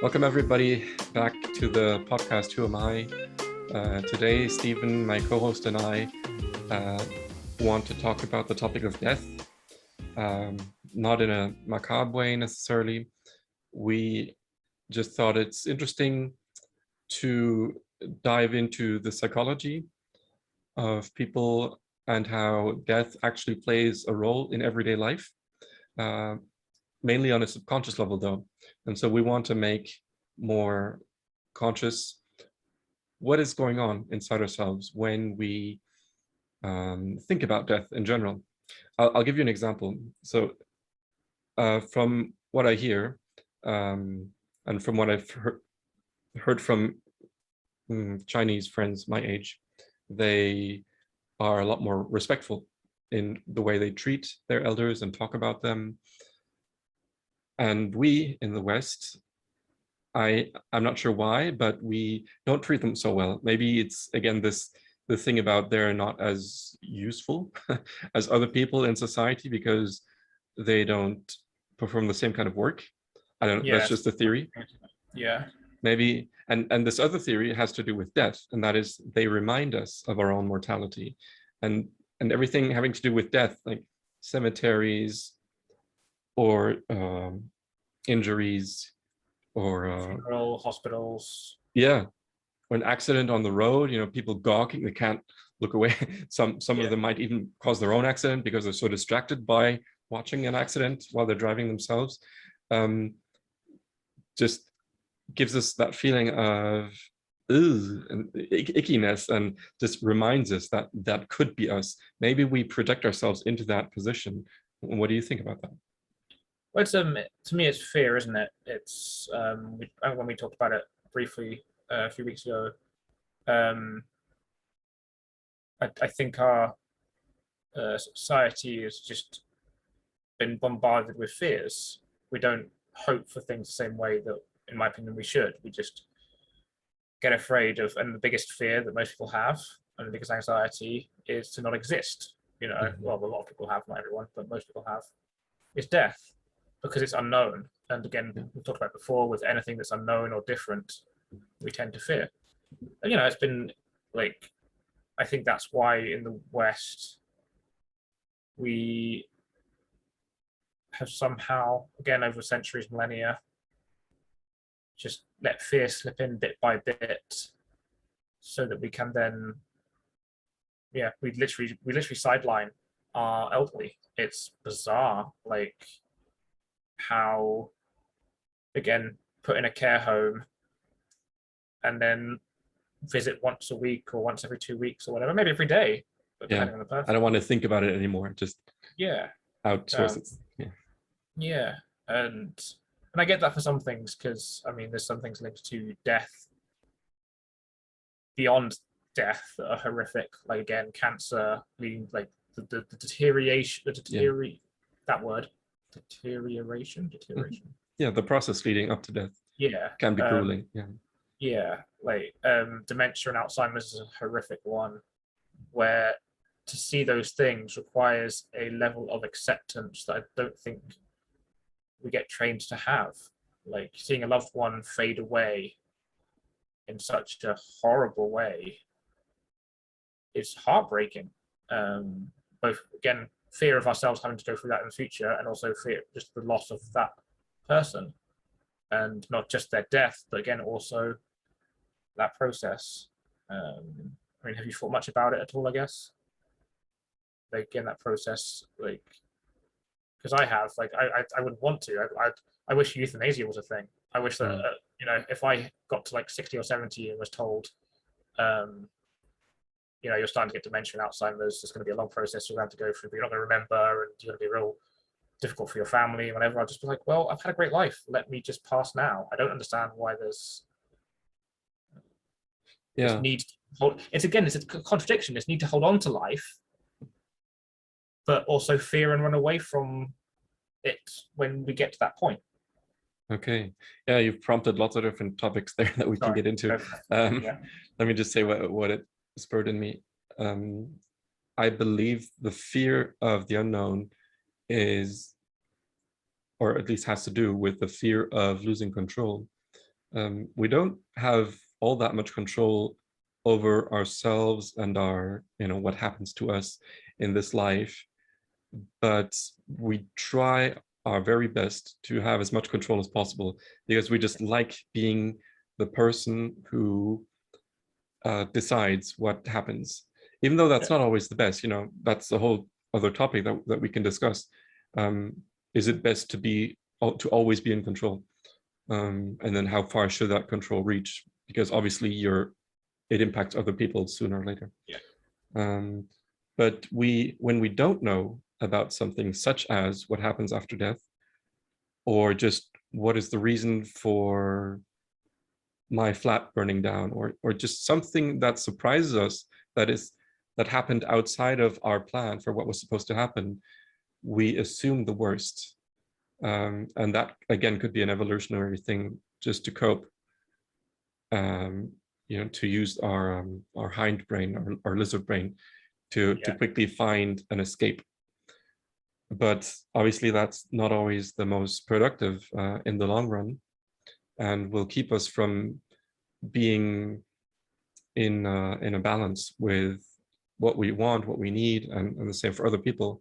Welcome everybody back to the podcast, Who Am I? Today, Stephen, my co-host, and I want to talk about the topic of death, not in a macabre way necessarily. We just thought it's interesting to dive into the psychology of people and how death actually plays a role in everyday life, mainly on a subconscious level though. And so we want to make more conscious what is going on inside ourselves when we think about death in general. I'll give you an example. So from what I hear, and from what I've heard from Chinese friends my age, they are a lot more respectful in the way they treat their elders and talk about them. And we in the West, I'm not sure why, but we don't treat them so well. Maybe it's again the thing about they're not as useful as other people in society because they don't perform the same kind of work. I don't know, that's just a theory. Yeah. Maybe, and this other theory has to do with death, and that is they remind us of our own mortality, and everything having to do with death, like cemeteries or injuries or funeral hospitals. Yeah, or an accident on the road, people gawking, they can't look away. Some of them might even cause their own accident because they're so distracted by watching an accident while they're driving themselves. Just gives us that feeling of and ickiness, and just reminds us that that could be us. Maybe we project ourselves into that position. What do you think about that? Well, it's, to me, it's fear, isn't it? It's when we talked about it briefly a few weeks ago. I think our society has just been bombarded with fears. We don't hope for things the same way that, in my opinion, we should. We just get afraid of, and the biggest fear that most people have, and the biggest anxiety, is to not exist. Well, a lot of people have, not everyone, but most people have, is death, because it's unknown. And again, we talked about before, with anything that's unknown or different, we tend to fear. And it's been like, I think that's why in the West we have somehow, again, over centuries, millennia, just let fear slip in bit by bit, so that we can then, we literally sideline our elderly. It's bizarre, like how, again, put in a care home and then visit once a week or once every 2 weeks or whatever, maybe every day, depending on the person. I don't want to think about it anymore. Just outsource it. Yeah, and I get that for some things, because there's some things linked to death beyond death that are horrific, like again cancer, leading like the deterioration, that word, deterioration. Yeah, the process leading up to death can be grueling. Like dementia and Alzheimer's is a horrific one, where to see those things requires a level of acceptance that I don't think we get trained to have. Like seeing a loved one fade away in such a horrible way is heartbreaking. Both, again, fear of ourselves having to go through that in the future, and also fear just the loss of that person, and not just their death, but again also that process. Have you thought much about it at all? I guess, like in that process, like, because I have, like, I wouldn't want to. I wish euthanasia was a thing. I wish that if I got to like 60 or 70 and was told, you're starting to get dementia and Alzheimer's, it's going to be a long process you're going to have to go through, but you're not going to remember, and you're going to be real difficult for your family and whatever. I'll just be like, well, I've had a great life. Let me just pass now. I don't understand why there's this need to hold. It's a contradiction. This need to hold on to life, but also fear and run away from it when we get to that point. Okay. Yeah, you've prompted lots of different topics there that we can get into. Let me just say what it spurred in me. I believe the fear of the unknown is, or at least has to do with the fear of losing control. We don't have all that much control over ourselves and our, what happens to us in this life, but we try our very best to have as much control as possible because we just like being the person who decides what happens, even though that's not always the best. That's a whole other topic that we can discuss. Is it best to always be in control? And then how far should that control reach? Because obviously it impacts other people sooner or later. But when we don't know about something such as what happens after death, or just what is the reason for my flat burning down, or just something that surprises us that happened outside of our plan for what was supposed to happen, we assume the worst. And that again could be an evolutionary thing, just to cope, to use our hindbrain, our lizard brain, to quickly find an escape. But obviously that's not always the most productive in the long run, and will keep us from being in a balance with what we want, what we need, and the same for other people.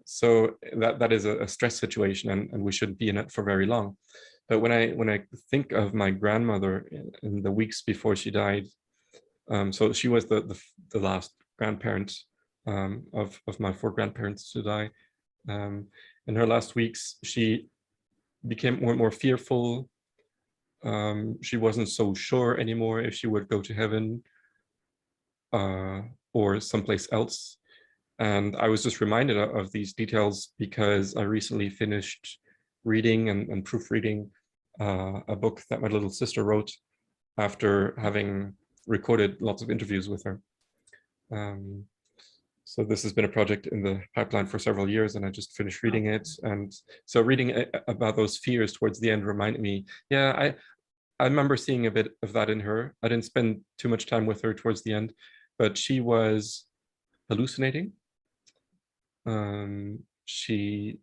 So that is a stress situation, and we shouldn't be in it for very long. But when I think of my grandmother in the weeks before she died, so she was the last grandparent of my 4 grandparents to die. In her last weeks, she became more and more fearful. She wasn't so sure anymore if she would go to heaven or someplace else. And I was just reminded of these details because I recently finished reading and proofreading a book that my little sister wrote after having recorded lots of interviews with her. So this has been a project in the pipeline for several years, and I just finished reading it. And so reading about those fears towards the end reminded me, I remember seeing a bit of that in her. I didn't spend too much time with her towards the end, but she was hallucinating. She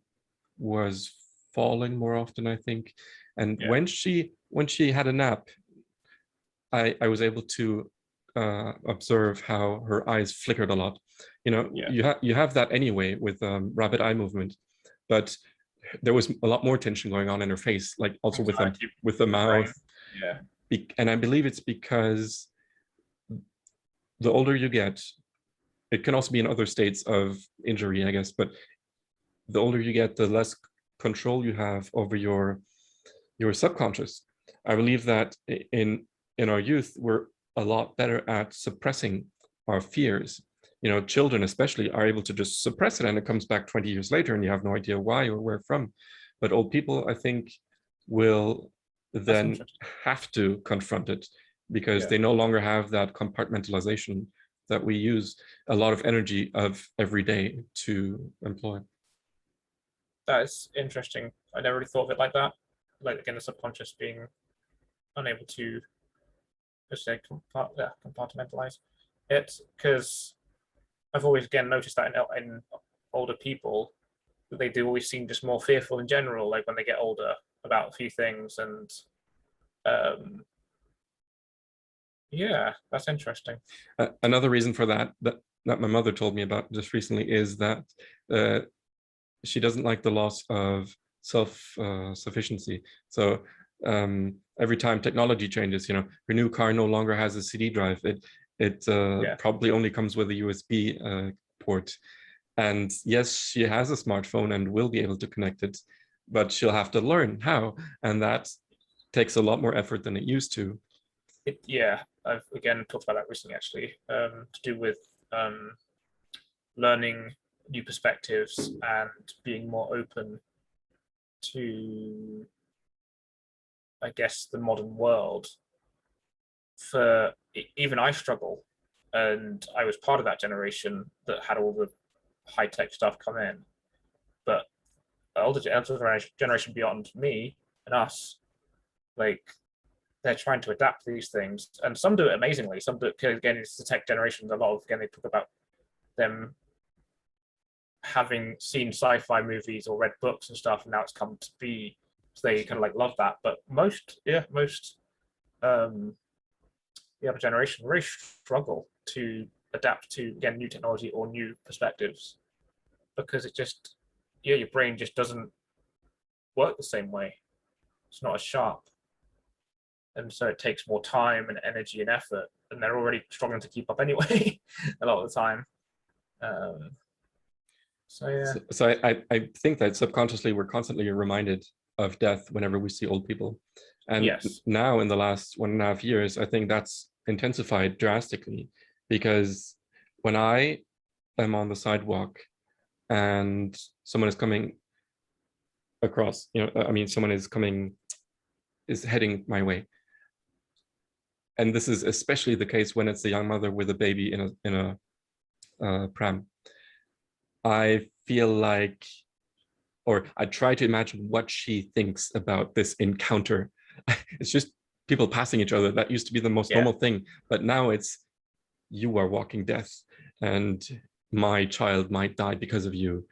was falling more often, I think. And when she had a nap, I was able to observe how her eyes flickered a lot. You have that anyway with rapid eye movement, but there was a lot more tension going on in her face, like also with the mouth. And I believe it's because the older you get, it can also be in other states of injury, I guess, but the older you get, the less control you have over your subconscious. I believe that in our youth, we're a lot better at suppressing our fears. Children especially are able to just suppress it, and it comes back 20 years later and you have no idea why or where from. But old people, I think, will then have to confront it because they no longer have that compartmentalization that we use a lot of energy of every day to employ. That's interesting. I never really thought of it like that. Like, again, the subconscious being unable to, just say, compartmentalize it, because I've always again noticed that in older people, that they do always seem just more fearful in general, like when they get older, about a few things. And that's interesting. Another reason for that my mother told me about just recently is that she doesn't like the loss of self-sufficiency. So every time technology changes, her new car no longer has a CD drive. It probably only comes with a USB port. And yes, she has a smartphone and will be able to connect it, but she'll have to learn how. And that takes a lot more effort than it used to. I've again talked about that recently, actually, to do with learning new perspectives and being more open to, I guess, the modern world. For even I struggle, and I was part of that generation that had all the high-tech stuff come in. But the older generation beyond me and us, like, they're trying to adapt these things, and some do it amazingly. Some do it, again, it's the tech generation. A lot of, again, they talk about them having seen sci-fi movies or read books and stuff, and now it's come to be So they kind of like love that. But most the other generation really struggle to adapt to, again, new technology or new perspectives, because it just, your brain just doesn't work the same way. It's not as sharp, and so it takes more time and energy and effort, and they're already struggling to keep up anyway a lot of the time. So yeah. So I think that subconsciously we're constantly reminded of death whenever we see old people. And Yes. now in the last 1.5 years, I think that's intensified drastically, because when I am on the sidewalk and someone is coming across, I mean, someone is heading my way. And this is especially the case when it's a young mother with a baby in a pram. I feel like, or I try to imagine what she thinks about this encounter. It's just people passing each other. That used to be the most normal thing, but now it's, you are walking death, and my child might die because of you.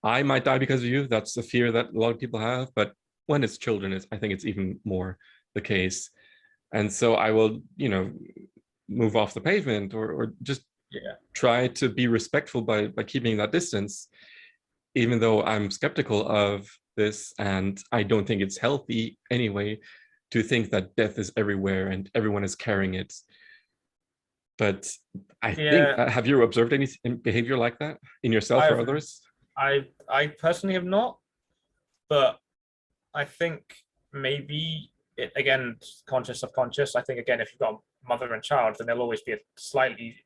I might die because of you. That's a fear that a lot of people have, but when it's children, I think it's even more the case. And so I will, move off the pavement, or just try to be respectful by keeping that distance, even though I'm skeptical of this, and I don't think it's healthy anyway to think that death is everywhere and everyone is carrying it. But I think, have you observed any behavior like that in yourself or others? I personally have not, but I think maybe it, again, conscious, subconscious. I think, again, if you've got a mother and child, then there'll always be a slightly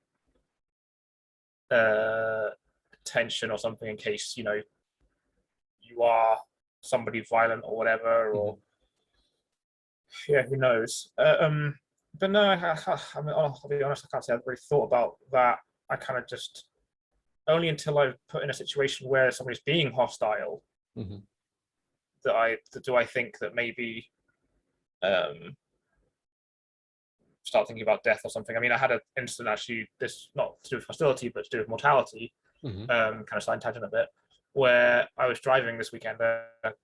tension or something, in case you are somebody violent or whatever, or who knows. But no, I mean, I'll be honest, I can't say I've really thought about that. I kind of just, only until I've put in a situation where somebody's being hostile, do I think that maybe start thinking about death or something. I mean, I had an incident, actually, this not to do with hostility, but to do with mortality, kind of side tangent a bit, where I was driving this weekend,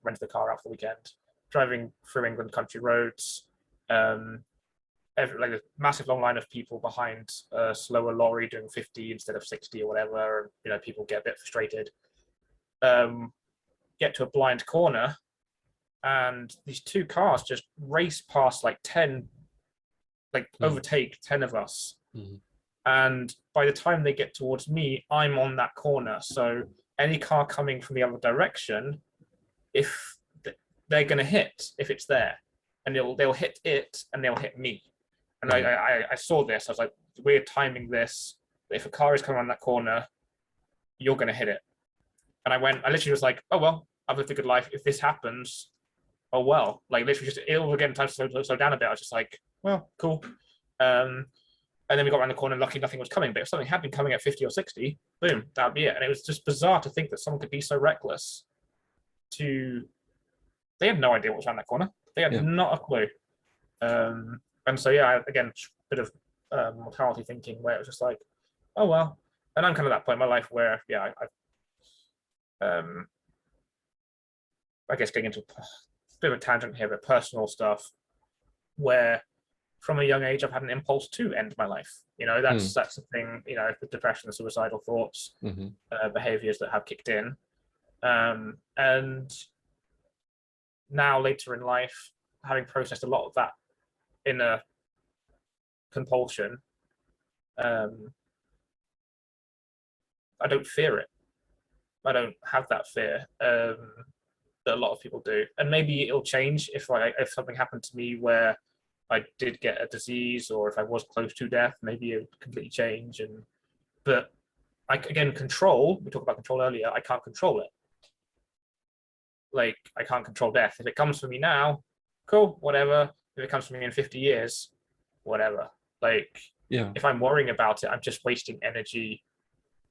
rented the car out for the weekend, driving through England country roads, like a massive long line of people behind a slower lorry doing 50 instead of 60 or whatever, and people get a bit frustrated. Get to a blind corner, and these two cars just race past like 10, overtake 10 of us. And by the time they get towards me, I'm on that corner. So any car coming from the other direction, if they're going to hit, if it's there, and they'll hit it and they'll hit me. And I saw this. I was like, we're timing this. If a car is coming on that corner, you're going to hit it. And I literally was like, oh, well, I've lived a good life. If this happens, oh, well, like literally just, it'll again time to slow down a bit. I was just like, well, cool. And then we got around the corner, lucky nothing was coming. But if something had been coming at 50 or 60, boom, that'd be it. And it was just bizarre to think that someone could be so reckless they had no idea what was around that corner. They had not a clue. And so, again, a bit of mortality thinking, where it was just like, oh, well. And I'm kind of at that point in my life where, I guess getting into a bit of a tangent here, but personal stuff, where from a young age I've had an impulse to end my life. That's the thing. The depression, the suicidal thoughts, behaviors that have kicked in, and now later in life, having processed a lot of that inner compulsion, I don't fear it. I don't have that fear that a lot of people do. And maybe it'll change if something happened to me where I did get a disease, or if I was close to death, maybe it would completely change. But control, we talked about control earlier, I can't control it. Like, I can't control death. If it comes for me now, cool, whatever. If it comes for me in 50 years, whatever. Like, if I'm worrying about it, I'm just wasting energy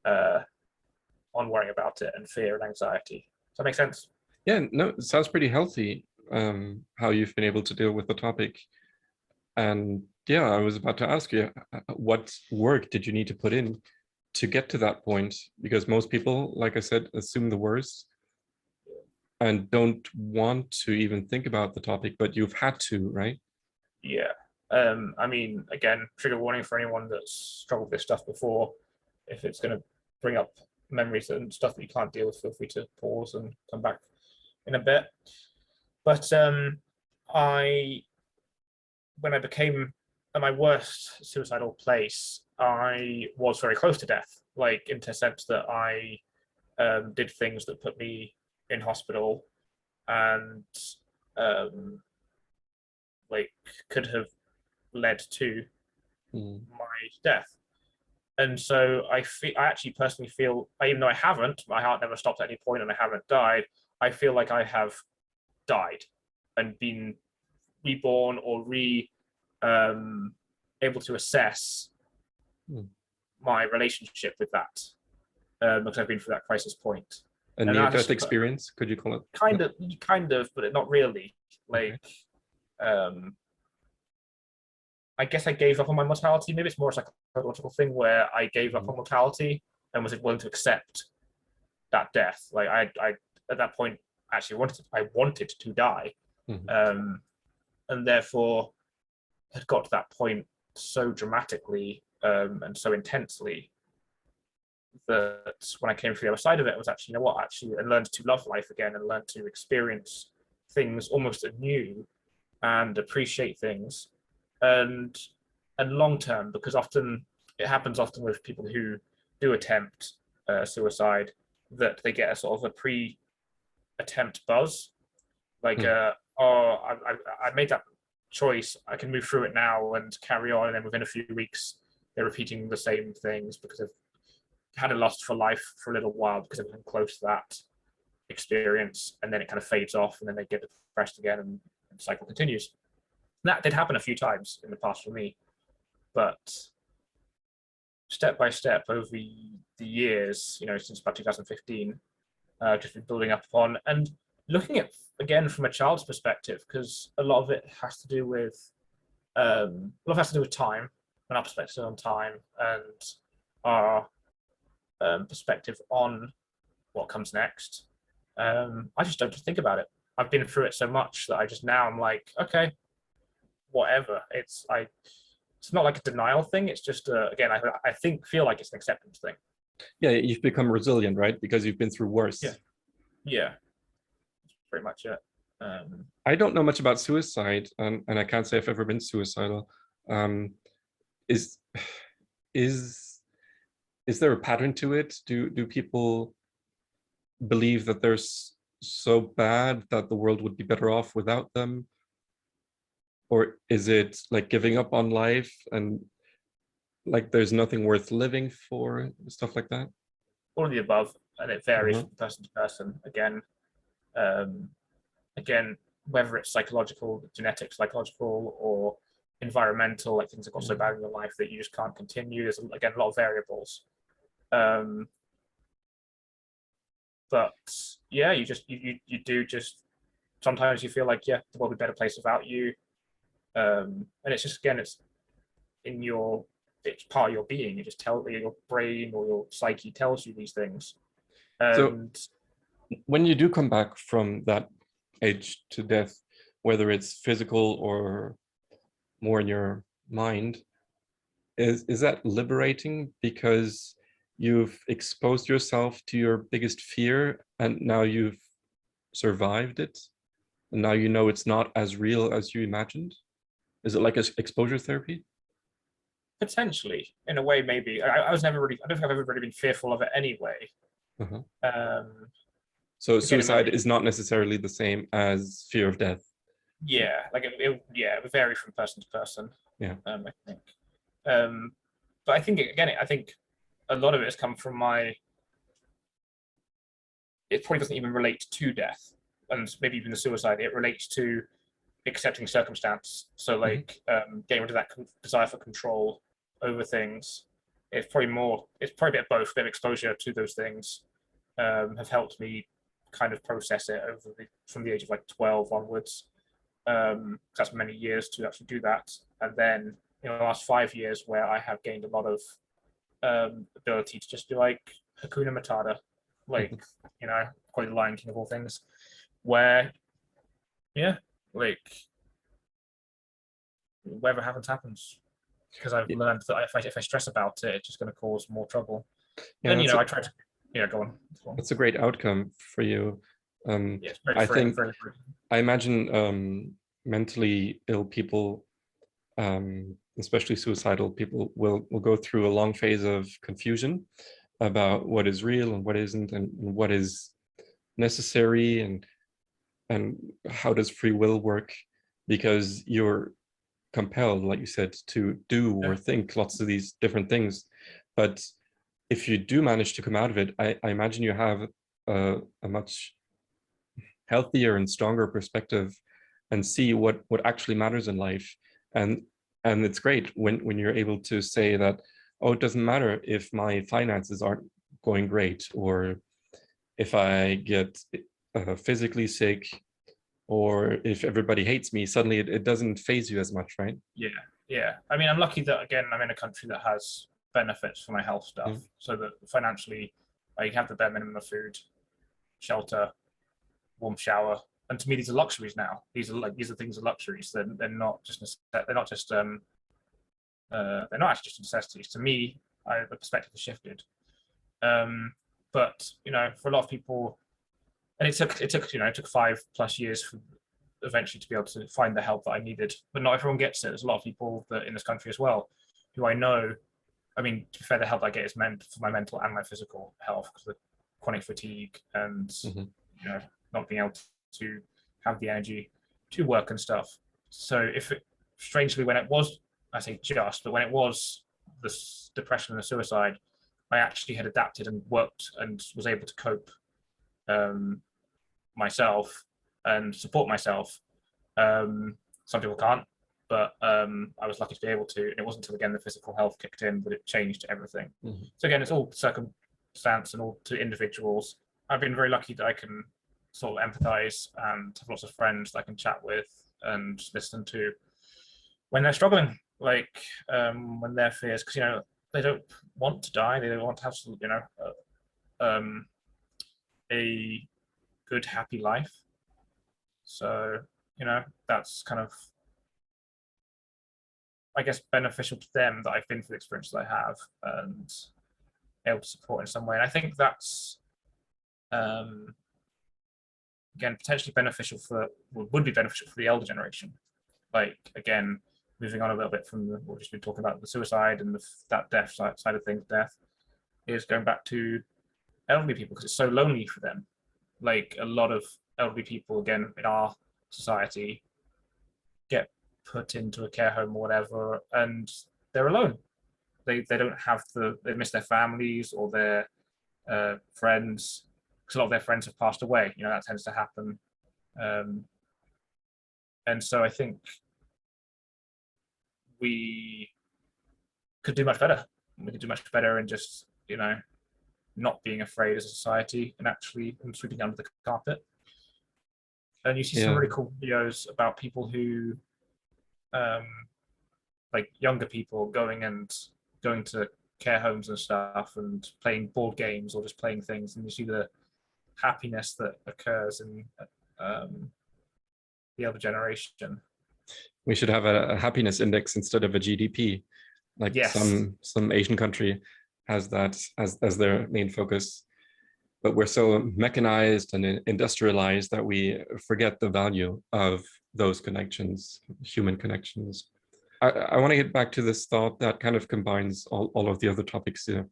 on worrying about it, and fear and anxiety. Does that make sense? Yeah, no, it sounds pretty healthy, how you've been able to deal with the topic. And I was about to ask you, what work did you need to put in to get to that point? Because most people, like I said, assume the worst. and don't want to even think about the topic, but you've had to, right? Yeah. I mean, again, trigger warning for anyone that's struggled with this stuff before. If it's going to bring up memories and stuff that you can't deal with, feel free to pause and come back in a bit. But I, when I became at my worst suicidal place, I was very close to death, like in the sense that I did things that put me in hospital and um, like could have led to my death. And so I actually personally feel, even though I haven't, my heart never stopped at any point, and I haven't died. I feel like I have died and been reborn or able to assess my relationship with that because I've been through that crisis point. A near-death experience, could you call it? Kind of, but not really. Like, okay. I guess I gave up on my mortality. Maybe it's more a psychological thing where I gave up on mortality and was willing to accept that death. Like I at that point actually wanted to die, and therefore had got to that point so dramatically and so intensely that when I came to the other side of it, I was actually, you know what, actually, and learned to love life again and learned to experience things almost anew and appreciate things. And long term, because often it happens often with people who do attempt suicide, that they get a sort of a pre-attempt buzz, like I made that choice, I can move through it now and carry on, and then within a few weeks they're repeating the same things because they've had a lust for life for a little while because they've been close to that experience, and then it kind of fades off, and then they get depressed again, and the cycle continues. That did happen a few times in the past for me, but step by step over the years, since about 2015, just been building up upon and looking at again from a child's perspective, because a lot of it has to do with time and our perspective on time and our perspective on what comes next. I just don't think about it. I've been through it so much that I'm like, okay, whatever. It's not like a denial thing. It's just again, I feel like it's an acceptance thing. Yeah, you've become resilient, right? Because you've been through worse. Yeah, that's pretty much it. I don't know much about suicide, and I can't say I've ever been suicidal. Is there a pattern to it? Do people believe that they're so bad that the world would be better off without them? Or is it like giving up on life and like there's nothing worth living for, stuff like that? All of the above, and it varies from person to person. Again, whether it's psychological, genetic, psychological, or environmental, like things have got so bad in your life that you just can't continue. There's again a lot of variables. But yeah, you do just sometimes you feel like the world would be a better place without you. And it's just again, it's part of your being. You just tell your brain or your psyche tells you these things. So when you do come back from that age to death, whether it's physical or more in your mind, is that liberating because you've exposed yourself to your biggest fear and now you've survived it, and now you know it's not as real as you imagined? Is it like exposure therapy? Potentially, in a way, maybe. I don't think I've ever really been fearful of it anyway. So suicide is not necessarily the same as fear of death. Yeah, like it would vary from person to person. Yeah. I think. But I think I think a lot of it has come from it probably doesn't even relate to death, and maybe even the suicide. It relates to accepting circumstance. So like getting rid of that desire for control over things. It's probably a bit of both. A bit of exposure to those things have helped me kind of process it from the age of like 12 onwards. That's many years to actually do that. And then in the last 5 years, where I have gained a lot of ability to just be like Hakuna Matata, like probably the Lion King of all things, where, yeah, like whatever happens. Because I've learned that if I stress about it, it's just going to cause more trouble. Yeah, Then I try to, go on. that's a great outcome for you. Yeah, it's very I free, think very free. I imagine mentally ill people, especially suicidal people, will go through a long phase of confusion about what is real and what isn't, and what is necessary, and how does free will work, because you're compelled, like you said, to do or think lots of these different things. But if you do manage to come out of it, I imagine you have a much healthier and stronger perspective, and see what actually matters in life. And it's great when you're able to say that, oh, it doesn't matter if my finances aren't going great, or if I get physically sick, or if everybody hates me. Suddenly it doesn't phase you as much, right? Yeah. I mean, I'm lucky that, again, I'm in a country that has benefits for my health stuff, so that financially I have the bare minimum of food, shelter, warm shower, and to me these are luxuries now. These are things of luxuries. They're not just they're not actually just necessities. To me, the perspective has shifted. But for a lot of people, and it took 5+ years for eventually to be able to find the help that I needed. But not everyone gets it. There's a lot of people that in this country as well who I know. I mean, to be fair, the help I get is meant for my mental and my physical health, because of the chronic fatigue and not being able to have the energy to work and stuff. So strangely, when it was, I say just, but when it was the depression and the suicide, I actually had adapted and worked and was able to cope myself and support myself. Some people can't, but I was lucky to be able to. And it wasn't until, again, the physical health kicked in that it changed everything. So again, it's all circumstance and all to individuals. I've been very lucky that I can sort of empathize and have lots of friends that I can chat with and listen to when they're struggling, like when their fears, because they don't want to die, they don't want to have a good, happy life. So that's kind of, I guess, beneficial to them that I've been through the experience that I have and able to support in some way. And I think that's again potentially beneficial would be beneficial for the elder generation. Like, again, moving on a little bit from what we've just been talking about, the suicide and that death side of things, death is going back to elderly people, because it's so lonely for them. Like, a lot of elderly people, again, in our society, get put into a care home or whatever, and they're alone. They don't have they miss their families or their friends, because a lot of their friends have passed away. That tends to happen. And so I think we could do much better. We could do much better in just, not being afraid as a society and actually sweeping under the carpet. And you see some really cool videos about people who, like younger people going to care homes and stuff and playing board games or just playing things, and you see the happiness that occurs in the other generation. We should have a happiness index instead of a GDP, like some Asian country has that as their main focus. But we're so mechanized and industrialized that we forget the value of those connections, human connections. I want to get back to this thought that kind of combines all of the other topics, the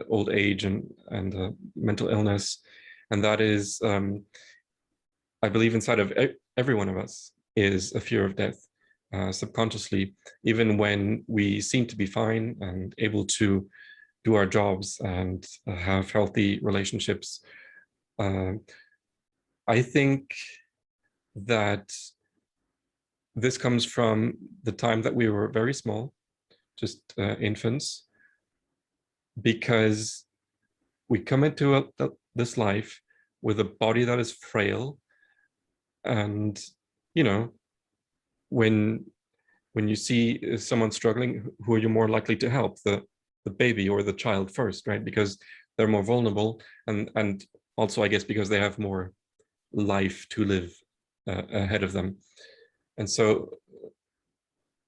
old age and mental illness. And that is, I believe inside of every one of us is a fear of death, subconsciously, even when we seem to be fine and able to do our jobs and have healthy relationships. I think that this comes from the time that we were very small, just infants, because we come into this life with a body that is frail. And, when you see someone struggling, who are you more likely to help? The baby or the child first, right? Because they're more vulnerable, and also, I guess, because they have more life to live ahead of them. And so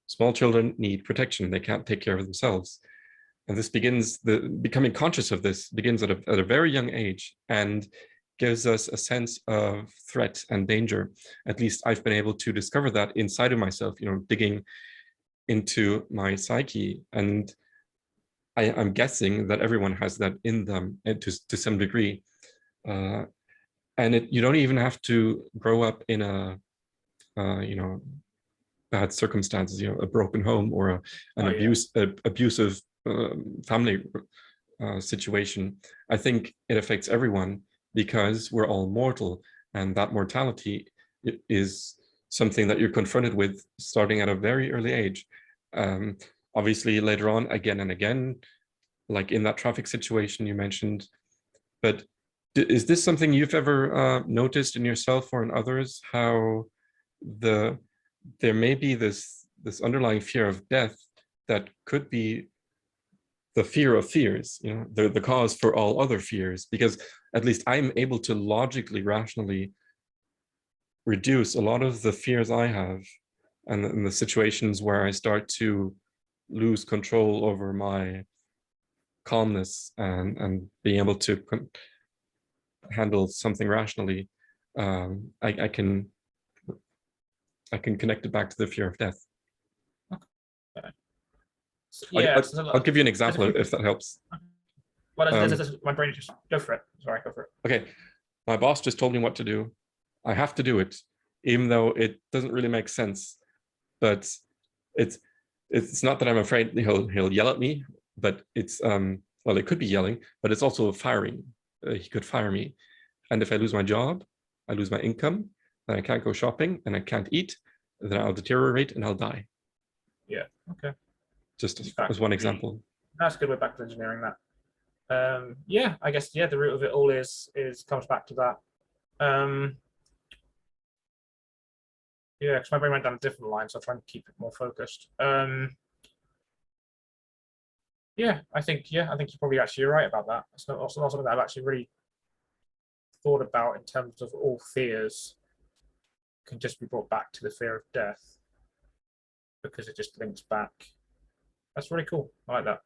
small children need protection. They can't take care of themselves. And this begins, becoming conscious of this begins at a very young age and gives us a sense of threat and danger. At least I've been able to discover that inside of myself, digging into my psyche. And I'm guessing that everyone has that in them to some degree. And you don't even have to grow up in a, bad circumstances, a broken home or an abusive family situation. I think it affects everyone because we're all mortal, and that mortality is something that you're confronted with starting at a very early age. Obviously, later on, again and again, like in that traffic situation you mentioned. But is this something you've ever noticed in yourself or in others, how there may be this underlying fear of death that could be the fear of fears, the cause for all other fears? Because at least I'm able to logically, rationally reduce a lot of the fears I have, and in the situations where I start to lose control over my calmness and being able to handle something rationally, I can connect it back to the fear of death. Okay. Yeah, I'll give you an example if that helps. Well, my brain just go for it. Sorry, go for it. Okay, my boss just told me what to do. I have to do it, even though it doesn't really make sense. But it's not that I'm afraid he'll yell at me, but it's well, it could be yelling, but it's also firing. He could fire me, and if I lose my job, I lose my income, and I can't go shopping, and I can't eat, then I'll deteriorate and I'll die. Yeah. Okay. Just as one example. That's a good way back to engineering that. Yeah, I guess the root of it all comes back to that. Yeah, because my brain went down a different line, so I'll try and keep it more focused. Yeah, I think you're probably actually right about that. It's not something that I've actually really thought about in terms of all fears can just be brought back to the fear of death, because it just links back. That's really cool. I like that.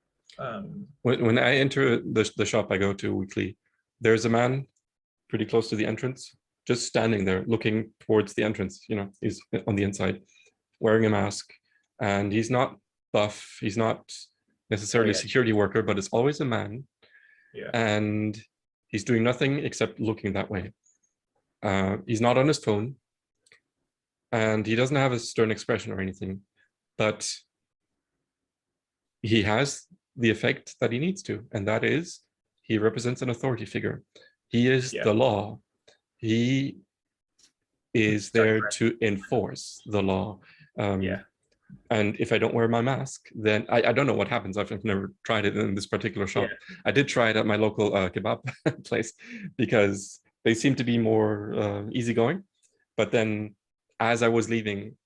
When I enter the shop I go to weekly, there's a man pretty close to the entrance, just standing there looking towards the entrance. He's on the inside, wearing a mask, and he's not buff. He's not necessarily a security worker, but it's always a man. Yeah. And he's doing nothing except looking that way. He's not on his phone, and he doesn't have a stern expression or anything, but he has the effect that he needs to, and that is he represents an authority figure. He is the law. He is there to enforce the law. And if I don't wear my mask, then I don't know what happens. I've never tried it in this particular shop. I did try it at my local kebab place because they seem to be more easygoing. But then as I was leaving,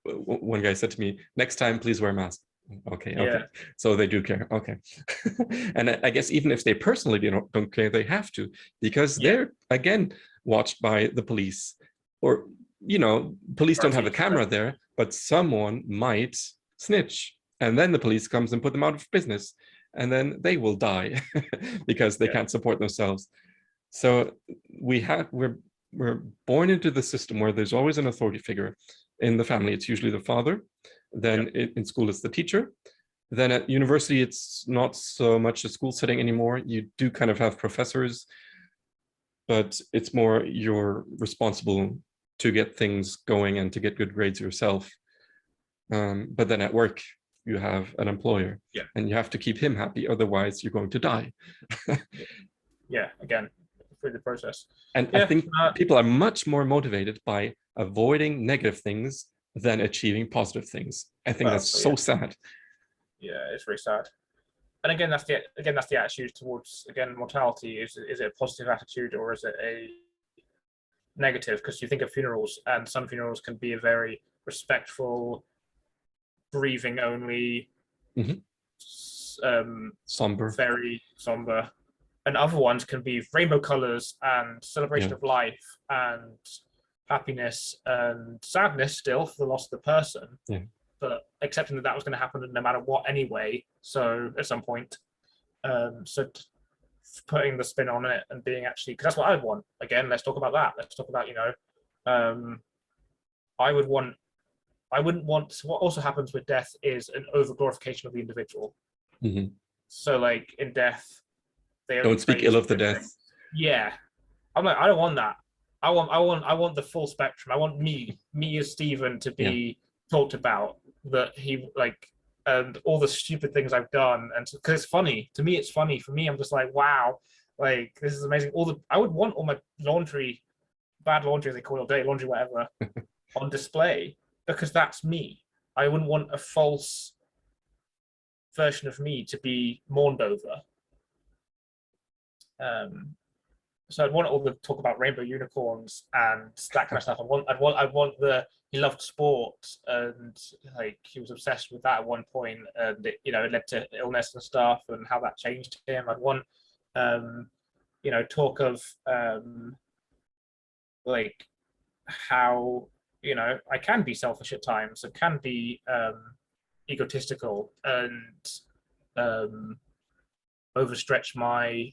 one guy said to me, "Next time, please wear a mask." Okay. So they do care. Okay. And I guess even if they personally don't care, they have to, because they're, again, watched by the police, or police don't have a camera there, but someone might snitch, and then the police comes and put them out of business, and then they will die because they can't support themselves. So we're born into the system where there's always an authority figure. In the family, it's usually the father. Then in school, it's the teacher. Then at university, it's not so much a school setting anymore. You do kind of have professors, but it's more you're responsible to get things going and to get good grades yourself. But then at work, you have an employer, and you have to keep him happy. Otherwise, you're going to die. Again, through the process. And I think people are much more motivated by avoiding negative things than achieving positive things. I think that's so sad. Yeah, it's very sad. And again, that's the attitude towards mortality. Is it a positive attitude, or is it a negative? Because you think of funerals, and some funerals can be a very respectful, breathing only, somber, very somber. and other ones can be rainbow colors and celebration Yeah. of life and happiness and sadness still for the loss of the person, Yeah. but accepting that that was going to happen no matter what anyway. So at some point, so putting the spin on it and being actually, because that's what I would want. Again, let's talk about that. Let's talk about, I would want, I wouldn't want, what also happens with death is an over glorification of the individual. Mhm. So like in death, they only Don't speak praise ill of the good death. things. Yeah. I'm like, I don't want that. I want the full spectrum. I want me as Stephen to Yeah. be talked about, that he like, and all the stupid things I've done, and because it's funny to me, it's funny for me. I'm just like, wow, like this is amazing. I would want all my laundry, bad laundry as they call it, dirty laundry, whatever, on display, because that's me. I wouldn't want a false version of me to be mourned over. Um, so I'd want all the talk about rainbow unicorns and that kind of stuff. I want the he loved sport, and like he was obsessed with that at one point, and it led to illness and stuff, and how that changed him. I'd want talk of like how I can be selfish at times. I can be egotistical and um, overstretch my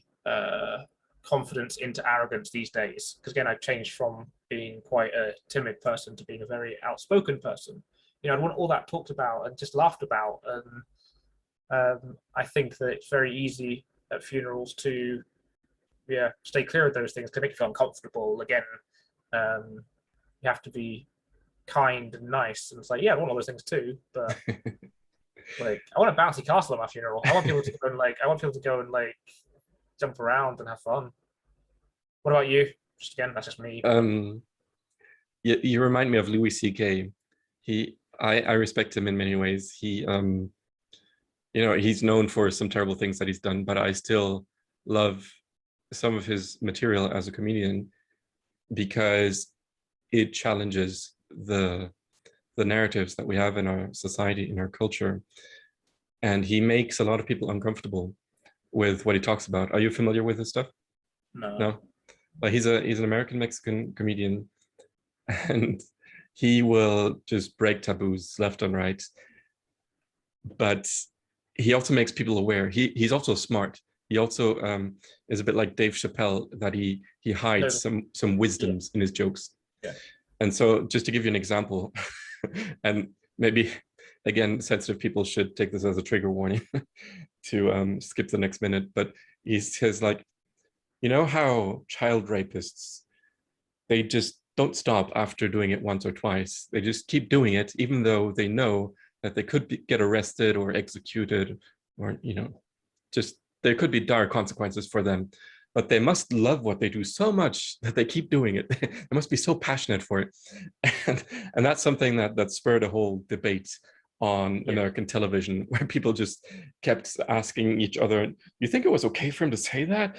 confidence into arrogance these days. Because again, I've changed from being quite a timid person to being a very outspoken person. I want all that talked about and just laughed about. And I think that it's very easy at funerals to stay clear of those things. Can make you feel uncomfortable. Again, you have to be kind and nice. And it's like, yeah, I want all those things too, but like, I want a bouncy castle at my funeral. I want people to go and jump around and have fun. What about you? Just again, that's just me. You remind me of Louis C.K. I respect him in many ways. He's known for some terrible things that he's done, but I still love some of his material as a comedian because it challenges the narratives that we have in our society, in our culture. And he makes a lot of people uncomfortable with what he talks about. Are you familiar with his stuff? No. No? But he's an American Mexican comedian, and he will just break taboos left and right. But he also makes people aware. He's also smart. He also is a bit like Dave Chappelle, that he hides some wisdoms in his jokes. Yeah. And so just to give you an example, and maybe again, sensitive people should take this as a trigger warning to skip the next minute, but he says, like, how child rapists, they just don't stop after doing it once or twice. They just keep doing it, even though they know that they could get arrested or executed, or, just there could be dire consequences for them. But they must love what they do so much that they keep doing it. They must be so passionate for it. And that's something that spurred a whole debate on American television, where people just kept asking each other, you think it was okay for him to say that?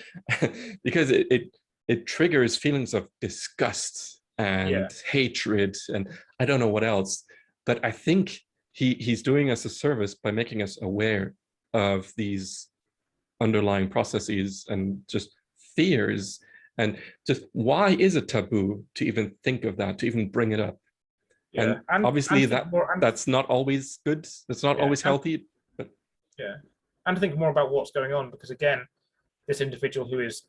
Because it triggers feelings of disgust and hatred, and I don't know what else. But I think he's doing us a service by making us aware of these underlying processes and just fears, and just why is it taboo to even think of that, to even bring it up. And obviously that's not always good, that's not always healthy, but and to think more about what's going on, because again, this individual who is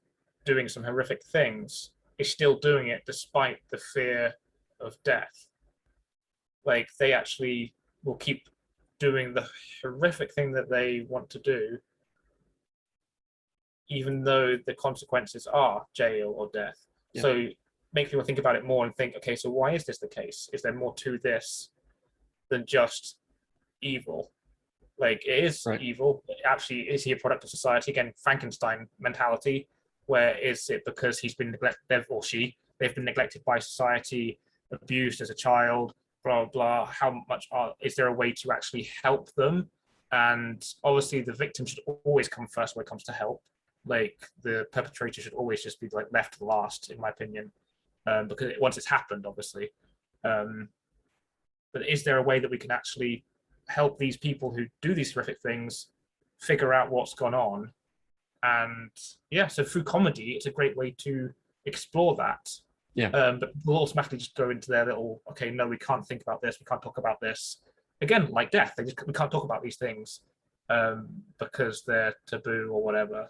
doing some horrific things is still doing it despite the fear of death. Like, they actually will keep doing the horrific thing that they want to do, even though the consequences are jail or death. So make people think about it more and think, okay, so why is this the case? Is there more to this than just evil? Like, it is evil. Actually, is he a product of society? Again, Frankenstein mentality. Where is it because he's been neglected, or they've been neglected by society, abused as a child, blah, blah. How much is there a way to actually help them? And obviously the victim should always come first when it comes to help. Like, the perpetrator should always just be like left to the last, in my opinion, because once it's happened, obviously. But is there a way that we can actually help these people who do these horrific things figure out what's gone on, And yeah, so through comedy, it's a great way to explore that. Yeah, But people automatically just go into their little, okay, no, we can't think about this, we can't talk about this. Again, like death, we can't talk about these things because they're taboo or whatever.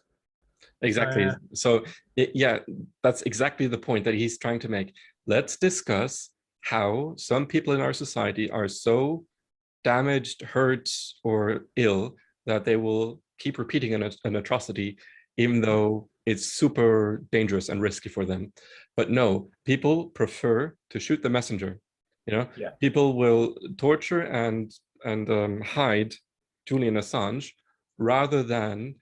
exactly. So yeah, that's exactly the point that he's trying to make. Let's discuss how some people in our society are so damaged, hurt, or ill that they will keep repeating an atrocity, even though it's super dangerous and risky for them. But no, people prefer to shoot the messenger. Yeah. People will torture and hide Julian Assange rather than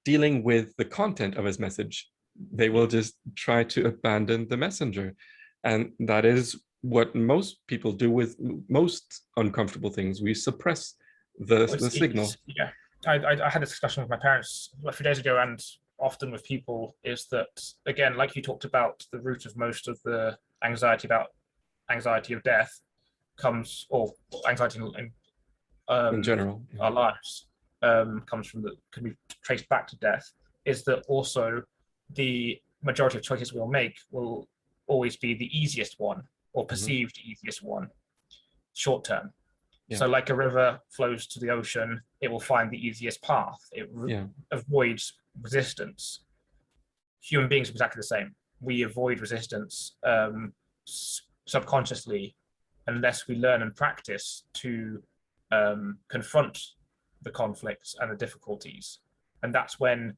dealing with the content of his message. They will just try to abandon the messenger. And that is what most people do with most uncomfortable things. We suppress the signal. Yeah. I had a discussion with my parents a few days ago, and often with people, is that, again, like you talked about, the root of most of the anxiety of death comes, or anxiety In general, our lives comes from can be traced back to death, is that also the majority of choices we'll make will always be the easiest one or perceived easiest one, short term. Yeah. So like a river flows to the ocean, it will find the easiest path. It avoids resistance. Human beings are exactly the same. We avoid resistance subconsciously unless we learn and practice to confront the conflicts and the difficulties. And that's when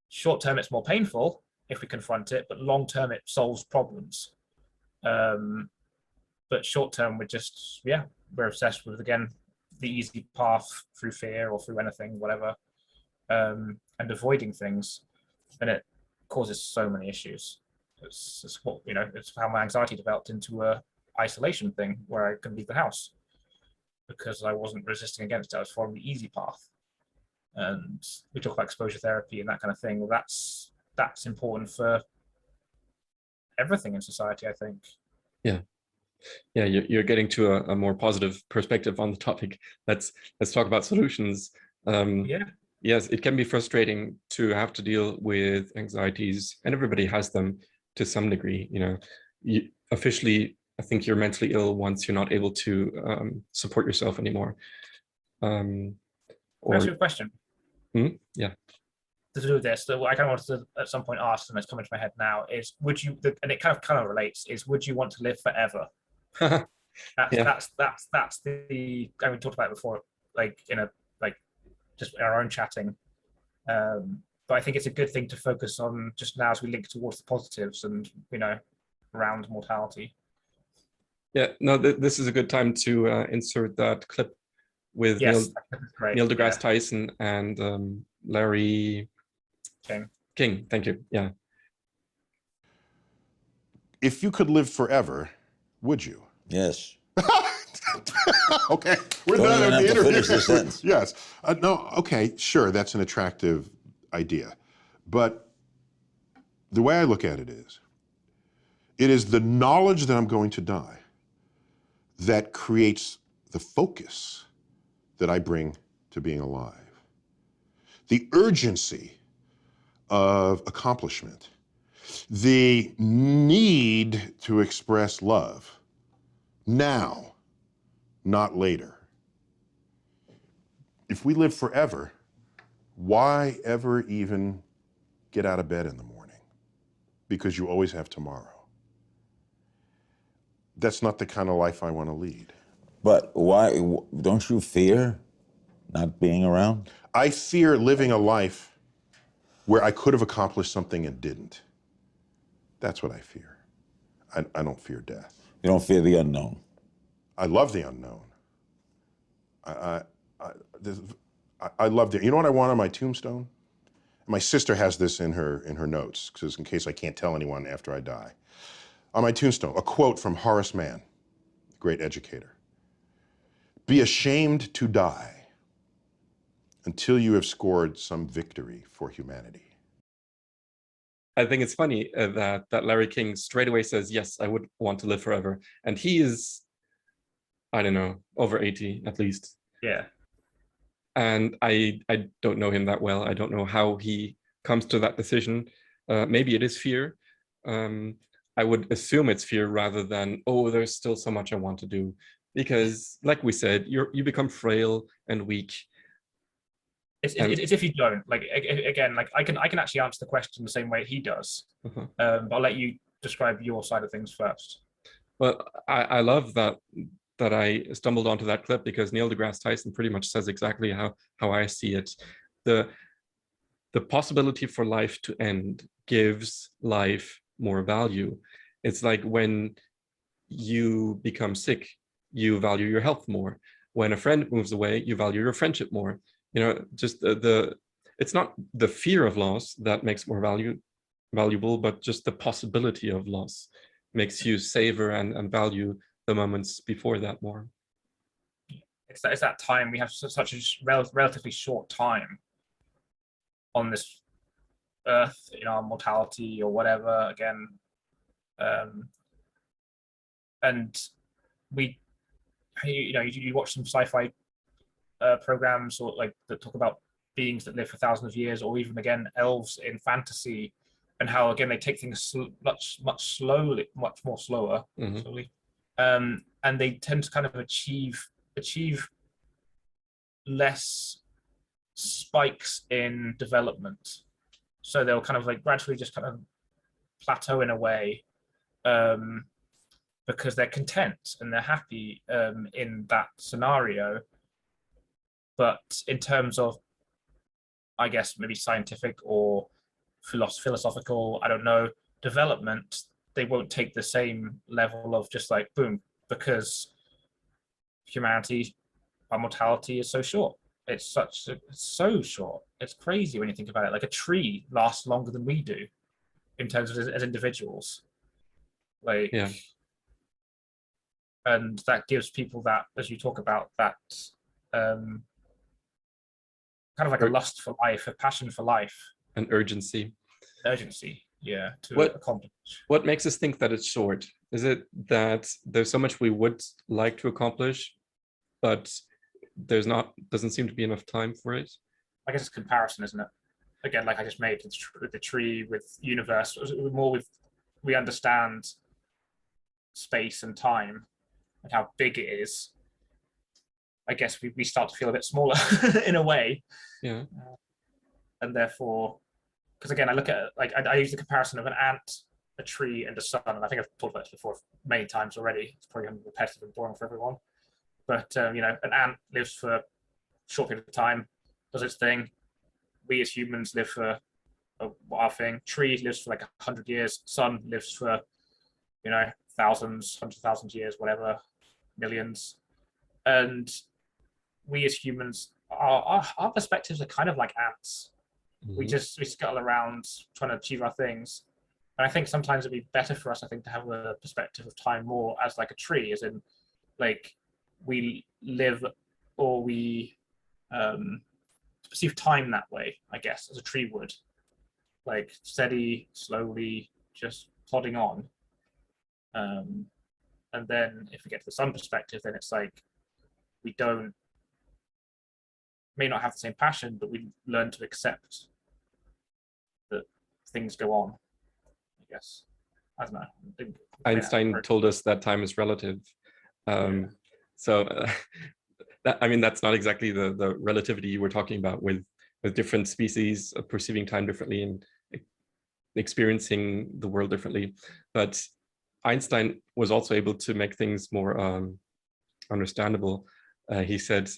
short term it's more painful if we confront it, but long term it solves problems. But short term we're obsessed with, again, the easy path through fear or through anything, whatever, and avoiding things, and it causes so many issues. It's what it's how my anxiety developed into a isolation thing where I couldn't leave the house because I wasn't resisting against it. I was following the easy path. And we talk about exposure therapy and that kind of thing. Well, that's important for everything in society, I think. Yeah. Yeah, you're getting to a more positive perspective on the topic. Let's talk about solutions. Yes, it can be frustrating to have to deal with anxieties, and everybody has them to some degree. Officially, I think you're mentally ill once you're not able to support yourself anymore. That's a good question. Yeah. To do with this, that I kind of wanted to at some point ask, and it's coming to my head now, is would you? And it kind of relates. Is would you want to live forever? That's the. I mean, we talked about it before, like just our own chatting. But I think it's a good thing to focus on just now as we link towards the positives and around mortality. Yeah, no, this is a good time to insert that clip with Neil deGrasse Tyson and Larry King. Thank you. Yeah. If you could live forever, would you? Yes. Okay. We're done with the interview. Yes. No, okay, sure, that's an attractive idea. But the way I look at it is the knowledge that I'm going to die that creates the focus that I bring to being alive. The urgency of accomplishment, the need to express love now, not later. If we live forever, why ever even get out of bed in the morning? Because you always have tomorrow. That's not the kind of life I want to lead. But why, don't you fear not being around? I fear living a life where I could have accomplished something and didn't. That's what I fear. I don't fear death. You don't fear the unknown? I love the unknown. I love the, you know what I want on my tombstone? My sister has this in her notes, because in case I can't tell anyone after I die. On my tombstone, a quote from Horace Mann, great educator. Be ashamed to die until you have scored some victory for humanity. I think it's funny that Larry King straight away says, yes, I would want to live forever. And he is, I don't know, over 80 at least. Yeah. And I don't know him that well. I don't know how he comes to that decision. Maybe it is fear. I would assume it's fear rather than, oh, there's still so much I want to do. Because like we said, you become frail and weak. It's if you don't, like, again, like I can actually answer the question the same way he does. But I'll let you describe your side of things first. Well, I love that I stumbled onto that clip, because Neil deGrasse Tyson pretty much says exactly how I see it. The possibility for life to end gives life more value. It's like when you become sick, you value your health more. When a friend moves away, you value your friendship more. You know, just it's not the fear of loss that makes more valuable, but just the possibility of loss makes you savor and value the moments before that more. It's that time. We have such a relatively short time on this earth, you know, our mortality or whatever, again. And we, you know, you watch some sci-fi programs, or like that talk about beings that live for thousands of years, or even again elves in fantasy, and how again they take things much more slowly, slowly, and they tend to kind of achieve less spikes in development. So they'll kind of like gradually just kind of plateau in a way, because they're content and they're happy in that scenario. But in terms of, I guess, maybe scientific or philosophical, I don't know, development, they won't take the same level of just like boom, because humanity, our mortality is so short. It's so short. It's crazy when you think about it. Like a tree lasts longer than we do in terms of as individuals. Like, yeah. And that gives people that, as you talk about, that kind of like a lust for life, a passion for life, an urgency. Yeah, to accomplish. What makes us think that it's short? Is it that there's so much we would like to accomplish, but doesn't seem to be enough time for it? I guess it's comparison, isn't it? Again, like I just made with the tree, with universe, more with, we understand space and time and how big it is. I guess we start to feel a bit smaller in a way. Yeah. And therefore, because again, I look at, like, I use the comparison of an ant, a tree, and a sun. And I think I've talked about this before many times already. It's probably going to be repetitive and boring for everyone. But, you know, an ant lives for a short period of time, does its thing. We as humans live for our thing. Tree lives for like 100 years. Sun lives for, you know, thousands, 100,000 years, whatever, millions. And we as humans, our perspectives are kind of like ants. We scuttle around trying to achieve our things. And I think sometimes it'd be better for us, I think, to have a perspective of time more as like a tree, as in, like, we live, or we perceive time that way, I guess, as a tree would. Like, steady, slowly, just plodding on. And then if we get to the sun perspective, then it's like, we may not have the same passion, but we learn to accept that things go on, I guess. I don't know. Einstein told us that time is relative. So that's not exactly the relativity you were talking about with different species perceiving time differently and experiencing the world differently. But Einstein was also able to make things more understandable. He said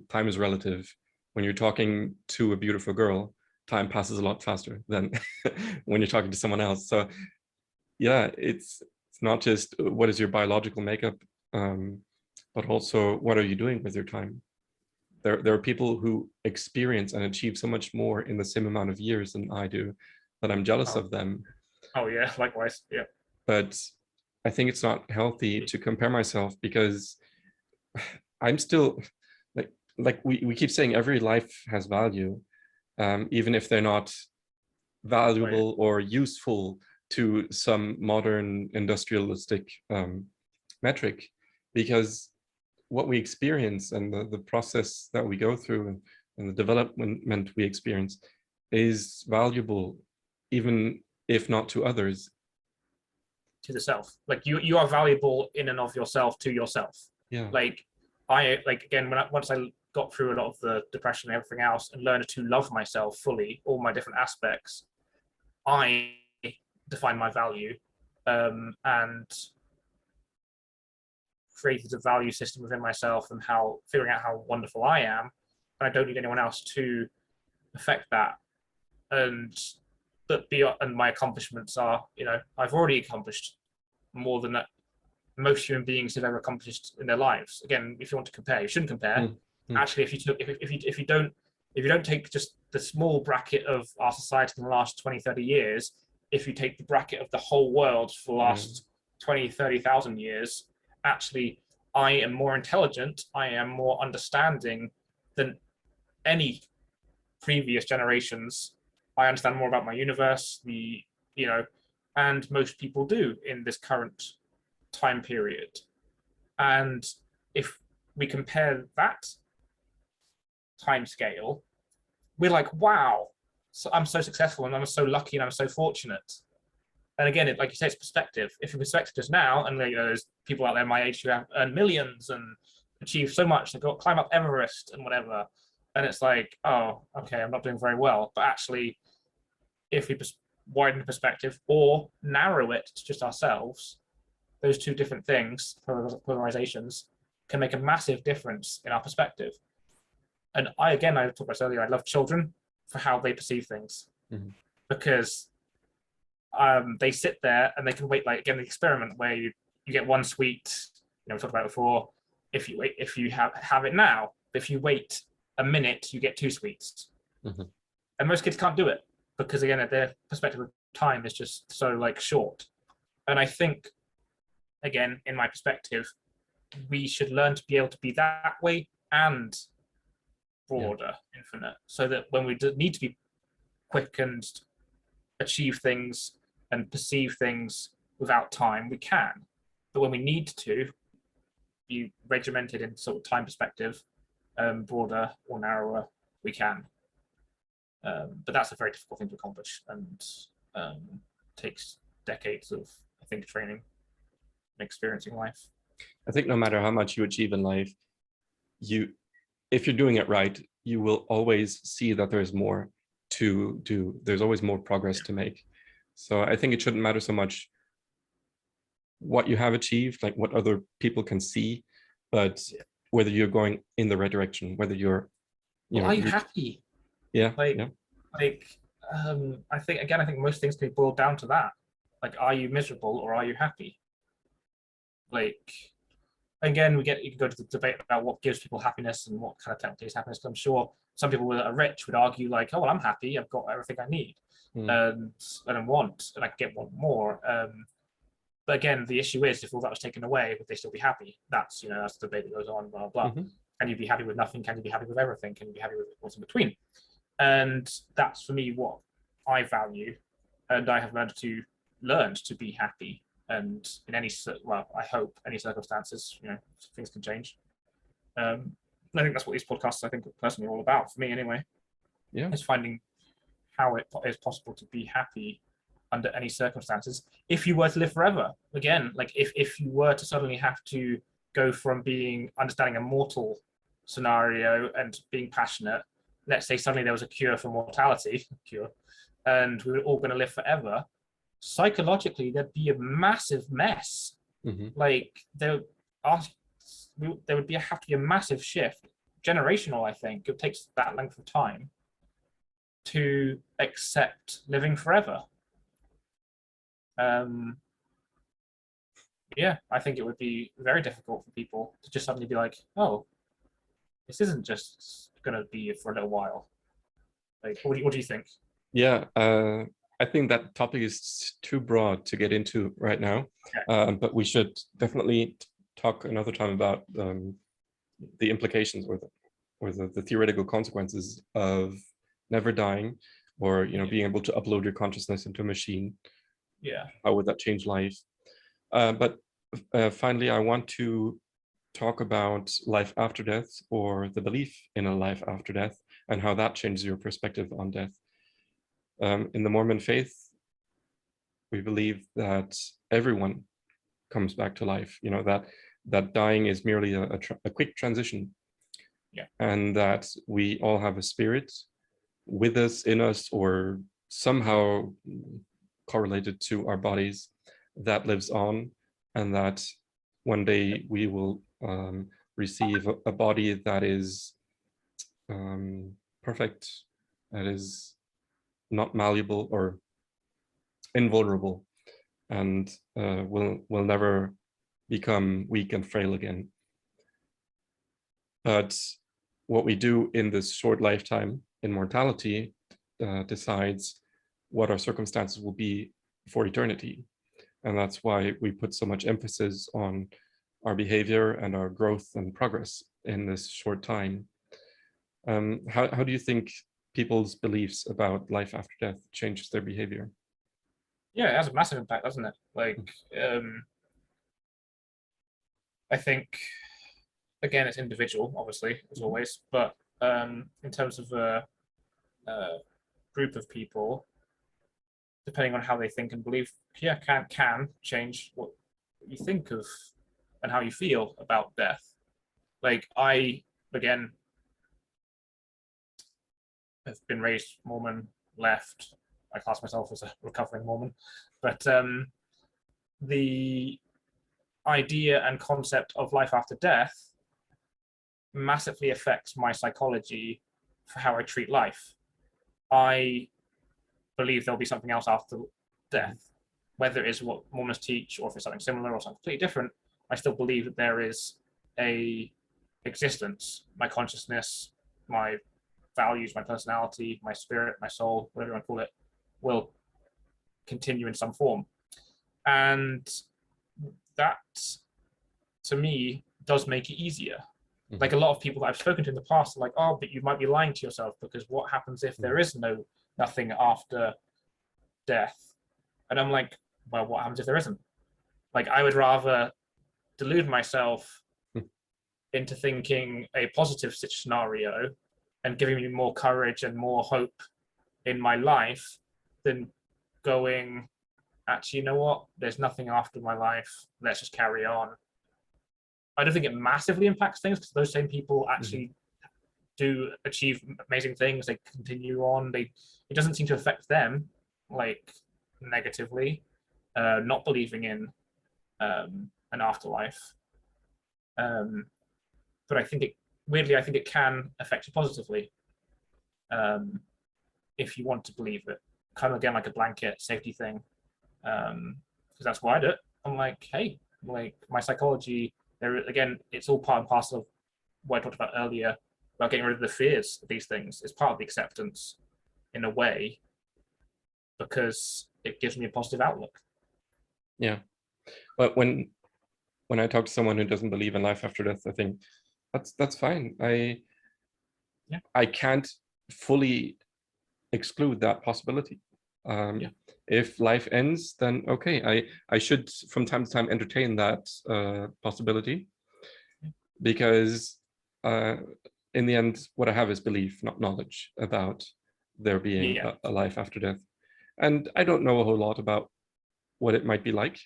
time is relative. When you're talking to a beautiful girl, time passes a lot faster than when you're talking to someone else. So yeah, it's not just what is your biological makeup, but also what are you doing with your time. There are people who experience and achieve so much more in the same amount of years than I do, that I'm jealous of them. Oh yeah, likewise, yeah. But I think it's not healthy to compare myself, because I'm still like we keep saying every life has value, even if they're not valuable or useful to some modern industrialistic metric, because what we experience and the process that we go through, and and the development we experience is valuable, even if not to others. To the self, like you are valuable in and of yourself to yourself. Yeah. Like again, once I got through a lot of the depression and everything else and learned to love myself fully, all my different aspects, I define my value, and created a value system within myself and figuring out how wonderful I am, and I don't need anyone else to affect that. And my accomplishments are, I've already accomplished more than that most human beings have ever accomplished in their lives. Again, if you want to compare, you shouldn't compare. Actually, if you don't take just the small bracket of our society in the last 20, 30 years, if you take the bracket of the whole world for the last 20, 30,000 years, actually, I am more intelligent, I am more understanding than any previous generations. I understand more about my universe, and most people do in this current time period. And if we compare that time scale, we're like, wow, so I'm so successful and I'm so lucky and I'm so fortunate. And again, like you say, it's perspective. If your perspective is now, and there's people out there my age who have earned millions and achieved so much, they've got climb up Everest and whatever, and it's like, oh, okay, I'm not doing very well. But actually, if we widen the perspective or narrow it to just ourselves, those two different things, polarizations, can make a massive difference in our perspective. And I talked about this earlier, I love children for how they perceive things, because they sit there and they can wait, like, again, the experiment where you get one sweet, we talked about it before, if you have it now, if you wait a minute, you get 2 sweets. And most kids can't do it because, again, their perspective of time is just so, like, short. And I think, again, in my perspective, we should learn to be able to be that way and broader, infinite, so that when we need to be quick and achieve things and perceive things without time, we can. But when we need to be regimented in sort of time perspective, broader or narrower, we can. But that's a very difficult thing to accomplish, and takes decades of, I think, training and experiencing life. I think no matter how much you achieve in life, if you're doing it right, you will always see that there's more to do. There's always more progress to make. So I think it shouldn't matter so much what you have achieved, like what other people can see, but whether you're going in the right direction, whether you're, are you happy? Yeah. I think most things can be boiled down to that. Like, are you miserable or are you happy? Like, again, you can go to the debate about what gives people happiness and what kind of technically happiness. I'm sure some people that are rich would argue, like, oh, well, I'm happy, I've got everything I need and I want, and I can get one more. But again, the issue is, if all that was taken away, would they still be happy? That's that's the debate that goes on, blah, blah. Can you be happy with nothing? Can you be happy with everything? Can you be happy with what's in between? And that's, for me, what I value, and I have learned to be happy. And in I hope any circumstances, things can change. I think that's what these podcasts, I think, personally, are all about, for me anyway. Yeah, is finding how it is possible to be happy under any circumstances. If you were to live forever, again, like if you were to suddenly have to go from understanding a mortal scenario and being passionate, let's say suddenly there was a cure for mortality, and we were all going to live forever, psychologically there'd be a massive mess. Like there would have to be a massive shift, generational. I think it takes that length of time to accept living forever. I think it would be very difficult for people to just suddenly be like, oh, this isn't just going to be for a little while. Like, what do you think? Yeah, I think that topic is too broad to get into right now, but we should definitely talk another time about the implications or the theoretical consequences of never dying, or being able to upload your consciousness into a machine. Yeah. How would that change life? But finally, I want to talk about life after death, or the belief in a life after death, and how that changes your perspective on death. In the Mormon faith, we believe that everyone comes back to life, that dying is merely a quick transition. Yeah. And that we all have a spirit with us, in us, or somehow correlated to our bodies that lives on, and that one day we will receive a body that is perfect, that is not malleable or invulnerable, and will never become weak and frail again. But what we do in this short lifetime in mortality decides what our circumstances will be for eternity. And that's why we put so much emphasis on our behavior and our growth and progress in this short time. How do you think people's beliefs about life after death changes their behavior? Yeah, it has a massive impact, doesn't it? Like, I think, again, it's individual, obviously, as always, but in terms of a group of people, depending on how they think and believe, yeah, can change what you think of and how you feel about death. Like, I, again, have been raised Mormon, left. I class myself as a recovering Mormon, but the idea and concept of life after death massively affects my psychology for how I treat life. I believe there'll be something else after death, whether it is what Mormons teach or if it's something similar or something completely different. I still believe that there is a existence, my consciousness, my values, my personality, my spirit, my soul, whatever you want to call it, will continue in some form. And that, to me, does make it easier. Mm-hmm. Like, a lot of people that I've spoken to in the past are like, oh, but you might be lying to yourself, because what happens if there is nothing after death? And I'm like, well, what happens if there isn't? Like, I would rather delude myself into thinking a positive scenario and giving me more courage and more hope in my life than going, actually, you know what? There's nothing after my life. Let's just carry on. I don't think it massively impacts things, because those same people actually do achieve amazing things. They continue on. It doesn't seem to affect them like negatively, not believing in an afterlife. But I think I think it can affect you positively if you want to believe it. Kind of, again, like a blanket safety thing, because that's why I do it. I'm like, hey, like, my psychology, again, it's all part and parcel of what I talked about earlier about getting rid of the fears of these things. It's part of the acceptance in a way, because it gives me a positive outlook. Yeah, but when I talk to someone who doesn't believe in life after death, I think that's fine. I can't fully exclude that possibility. If life ends, then okay, I should from time to time entertain that possibility, because in the end, what I have is belief, not knowledge, about there being a life after death. And I don't know a whole lot about what it might be like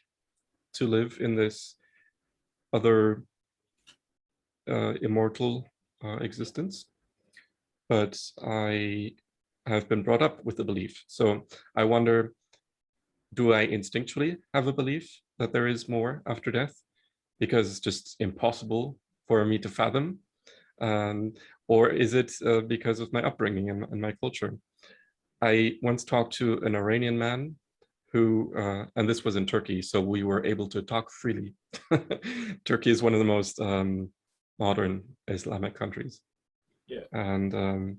to live in this other immortal existence, but I have been brought up with the belief. So I wonder, do I instinctually have a belief that there is more after death because it's just impossible for me to fathom? Or is it because of my upbringing and my culture? I once talked to an Iranian man who, and this was in Turkey, so we were able to talk freely. Turkey is one of the most modern Islamic countries. Yeah. And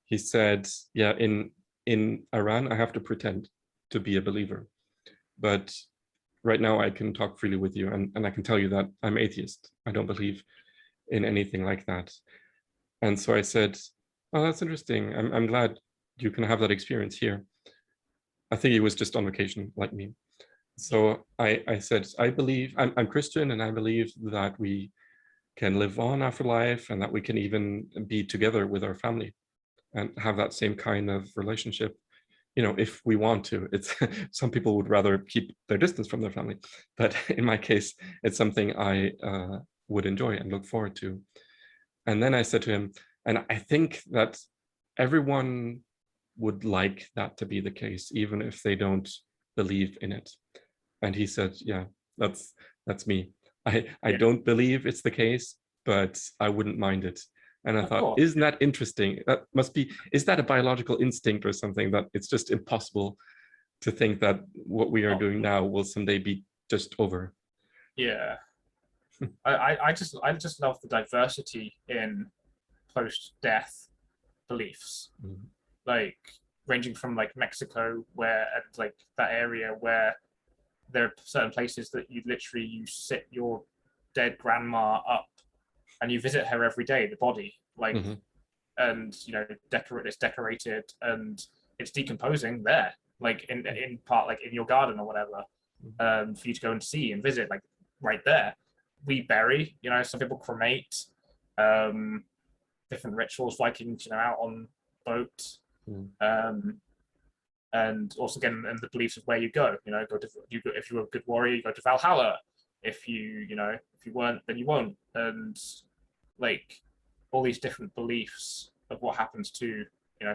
he said, yeah, in Iran, I have to pretend to be a believer. But right now I can talk freely with you, and I can tell you that I'm atheist. I don't believe in anything like that. And so I said, oh, that's interesting. I'm glad you can have that experience here. I think he was just on vacation like me. So I said, I believe, I'm Christian, and I believe that we can live on after life, and that we can even be together with our family and have that same kind of relationship, if we want to. It's some people would rather keep their distance from their family, but in my case, it's something I would enjoy and look forward to. And then I said to him, and I think that everyone would like that to be the case, even if they don't believe in it. And he said, yeah, that's me. I don't believe it's the case, but I wouldn't mind it. And I thought, isn't that interesting? That must be, is that a biological instinct or something, that it's just impossible to think that what we are doing now will someday be just over? Yeah. I just love the diversity in post-death beliefs, like ranging from like Mexico, where and like that area where there are certain places that you sit your dead grandma up and you visit her every day, the body, like, and it's decorated and it's decomposing there, like in part, like in your garden or whatever, for you to go and see and visit, like right there. We bury, some people cremate, different rituals, Vikings, out on boats, and also again, and the beliefs of where you go, if you were a good warrior, you go to Valhalla. If you weren't, then you won't. And like all these different beliefs of what happens to,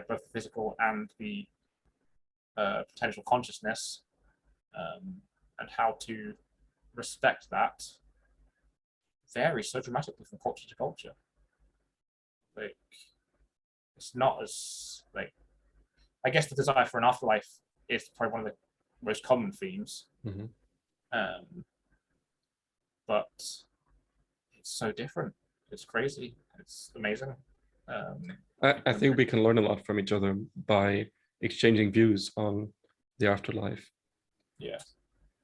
both the physical and the potential consciousness, and how to respect that varies so dramatically from culture to culture. Like, it's not as, like, I guess the desire for an afterlife is probably one of the most common themes. But it's so different. It's crazy. It's amazing. I think we can learn a lot from each other by exchanging views on the afterlife. Yeah.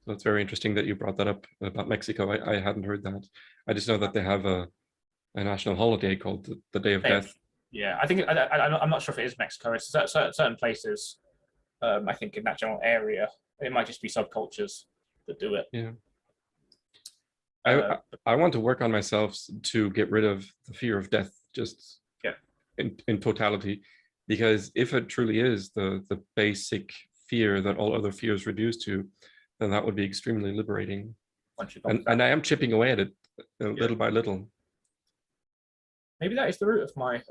So it's very interesting that you brought that up about Mexico. I hadn't heard that. I just know that they have a national holiday called the Day of Death. Yeah, I think I'm not sure if it is Mexico. It's certain places. I think in that general area, it might just be subcultures that do it. Yeah. I want to work on myself to get rid of the fear of death, just in totality, because if it truly is the basic fear that all other fears reduce to, then that would be extremely liberating. And I am chipping away at it little by little. Maybe that is the root of my,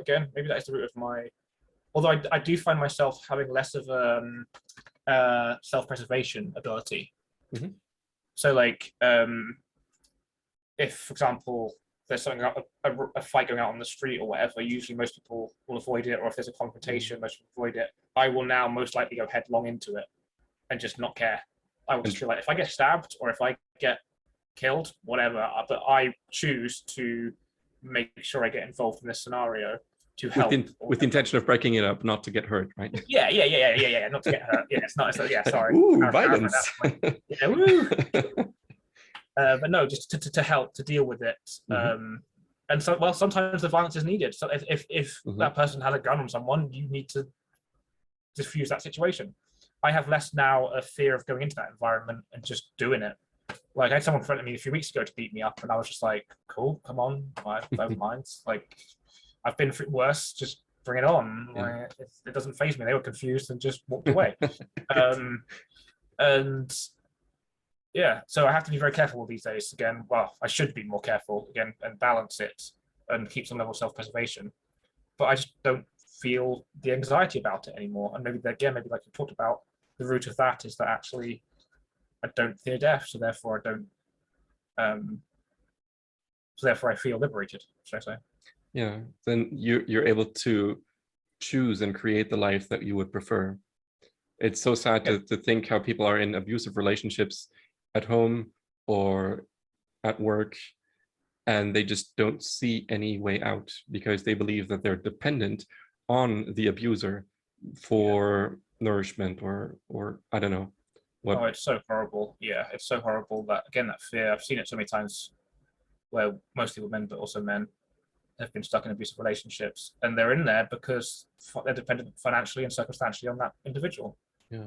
although I do find myself having less of a self-preservation ability. So like, if, for example, there's something, a fight going out on the street or whatever, usually most people will avoid it, or if there's a confrontation, most people avoid it. I will now most likely go headlong into it and just not care. I will just feel like if I get stabbed or if I get killed, whatever, but I choose to make sure I get involved in this scenario to help. With the intention of breaking it up, not to get hurt, right? Yeah, not to get hurt. Yeah, it's not, yeah, sorry. Ooh, violence. Yeah, woo. But no, just to help, to deal with it. And so, well, sometimes the violence is needed. So if that person has a gun on someone, you need to diffuse that situation. I have less now a fear of going into that environment and just doing it. Like, I had someone in front of me a few weeks ago to beat me up, and I was just like, cool, come on, I don't mind. Like, I've been through worse, just bring it on. Like, it doesn't faze me. They were confused and just walked away. And yeah, so I have to be very careful these days. Again, well, I should be more careful again and balance it and keep some level of self-preservation. But I just don't feel the anxiety about it anymore. And maybe like you talked about, the root of that is that actually I don't fear death, so therefore I don't. So therefore I feel liberated, should I say? Yeah, then you're able to choose and create the life that you would prefer. It's so sad to think how people are in abusive relationships at home or at work, and they just don't see any way out because they believe that they're dependent on the abuser for nourishment or I don't know what. Oh, it's so horrible. Yeah, it's so horrible that, again, that fear, I've seen it so many times where mostly women, but also men, have been stuck in abusive relationships, and they're in there because they're dependent financially and circumstantially on that individual. Yeah.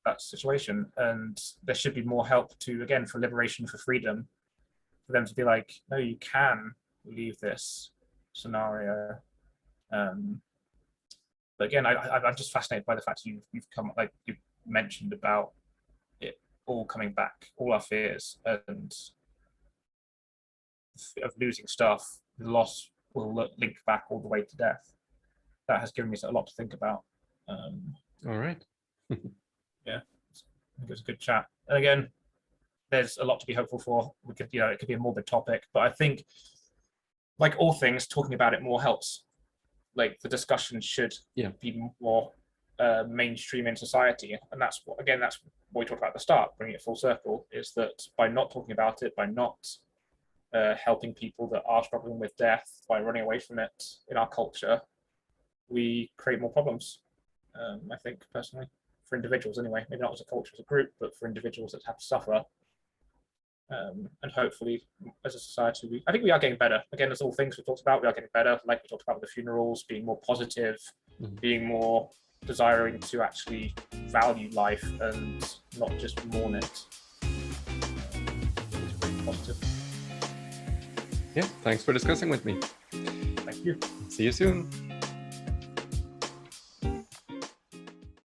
That situation, and there should be more help to, again, for liberation, for freedom, for them to be like, no, you can leave this scenario. But again, I'm just fascinated by the fact you've come, like you mentioned about it all coming back, all our fears and of losing stuff. The loss will link back all the way to death. That has given me a lot to think about. All right. Yeah, I think it was a good chat. And again, there's a lot to be hopeful for. We could, it could be a morbid topic, but I think, like all things, talking about it more helps. Like the discussion should be more mainstream in society, and that's what we talked about at the start. Bringing it full circle is that by not talking about it, by not helping people that are struggling with death, by running away from it in our culture, we create more problems. I think personally, for individuals anyway, maybe not as a culture, as a group, but for individuals that have to suffer. And hopefully, as a society, I think we are getting better. Again, as all things we talked about, we are getting better. Like we talked about with the funerals, being more positive, being more desiring to actually value life and not just mourn it. It's pretty positive. Yeah, thanks for discussing with me. Thank you. See you soon.